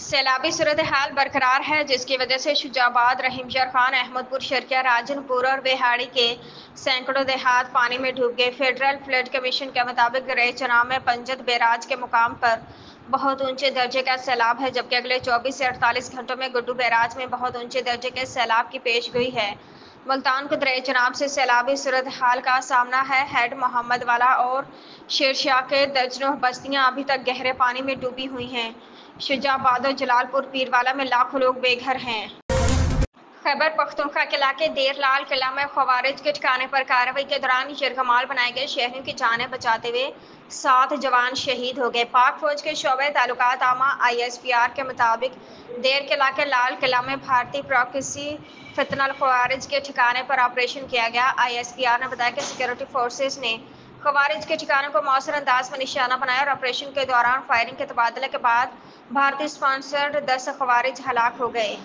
سیلابی صورتحال برقرار ہے، جس کی وجہ سے شجاعت، رحیم یار خان، احمد پور، شرکیہ، راجن پور اور بہاڑی کے سینکڑوں دیہات پانی میں ڈوب گئے۔ فیڈرل فلڈ کمیشن کے مطابق گرے چناو میں پنجت بیراج کے مقام پر بہت اونچے درجے کا سیلاب ہے، جبکہ اگلے 24 سے 48 گھنٹوں میں گڈو بیراج میں بہت اونچے درجے کے سیلاب کی پیش گوئی ہے۔ ملتان کو دریا چناب سے سیلابی صورتحال کا سامنا ہے۔ ہیڈ محمد والا اور شیرشاہ کے درجنوں بستیاں ابھی تک گہرے پانی میں ڈوبی ہوئی ہیں۔ شجاعت اور جلال پور پیروالا میں لاکھوں لوگ بے گھر ہیں۔ خیبر پختونخوا قلعہ کے دیر لال قلعہ میں خوارج کے ٹھکانے پر کارروائی کے دوران یرغمال بنائے گئے شہریوں کی جانیں بچاتے ہوئے 7 جوان شہید ہو گئے۔ پاک فوج کے شعبۂ تعلقات عامہ ISPR کے مطابق دیر قلعہ کے لال قلعہ میں بھارتی پراکسی فتنہ الخوارج کے ٹھکانے پر آپریشن کیا گیا۔ ISPR نے بتایا کہ سیکورٹی فورسز نے خوارج کے ٹھکانے کو مؤثر انداز میں نشانہ بنایا اور آپریشن کے دوران فائرنگ کے تبادلے کے بعد بھارتی اسپانسرڈ 10 خوارج ہلاک ہو گئے۔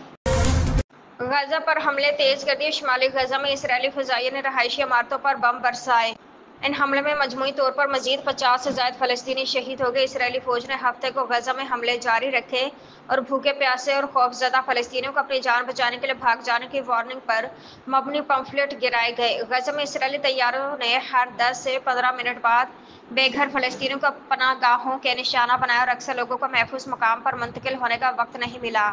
غزہ پر حملے تیز کر دیے۔ شمالی غزہ میں اسرائیلی فضائیہ نے رہائشی عمارتوں پر بم برسائے۔ ان حملوں میں مجموعی طور پر مزید 50 سے زائد فلسطینی شہید ہو گئے۔ اسرائیلی فوج نے ہفتے کو غزہ میں حملے جاری رکھے اور بھوکے پیاسے اور خوفزدہ فلسطینیوں کو اپنی جان بچانے کے لیے بھاگ جانے کی وارننگ پر مبنی پمفلٹ گرائے گئے۔ غزہ میں اسرائیلی طیاروں نے ہر 10 سے 15 منٹ بعد بے گھر فلسطینیوں کو پناہ گاہوں کے نشانہ بنایا اور اکثر لوگوں کو محفوظ مقام پر منتقل ہونے کا وقت نہیں ملا۔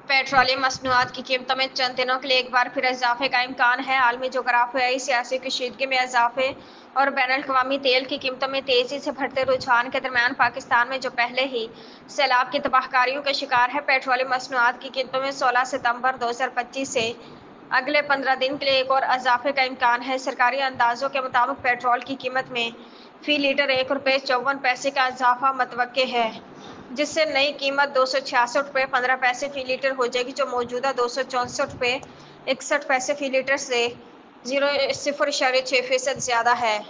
پیٹرولیم مصنوعات کی قیمتوں میں چند دنوں کے لیے ایک بار پھر اضافے کا امکان ہے۔ عالمی جغرافیائی سیاسی کشیدگی میں اضافے اور بین الاقوامی تیل کی قیمتوں میں تیزی سے بڑھتے رجحان کے درمیان پاکستان میں جو پہلے ہی سیلاب کی تباہ کاریوں کا شکار ہے، پیٹرولیم مصنوعات کی قیمتوں میں 16 ستمبر 2025 سے اگلے 15 دن کے لیے ایک اور اضافے کا امکان ہے۔ سرکاری اندازوں کے مطابق پیٹرول کی قیمت میں فی لیٹر ₹1.54 کا اضافہ متوقع ہے، جس سے نئی قیمت ₹266.15 فی لیٹر ہو جائے گی، جو موجودہ ₹264.61 فی لیٹر سے 0.6% زیادہ ہے۔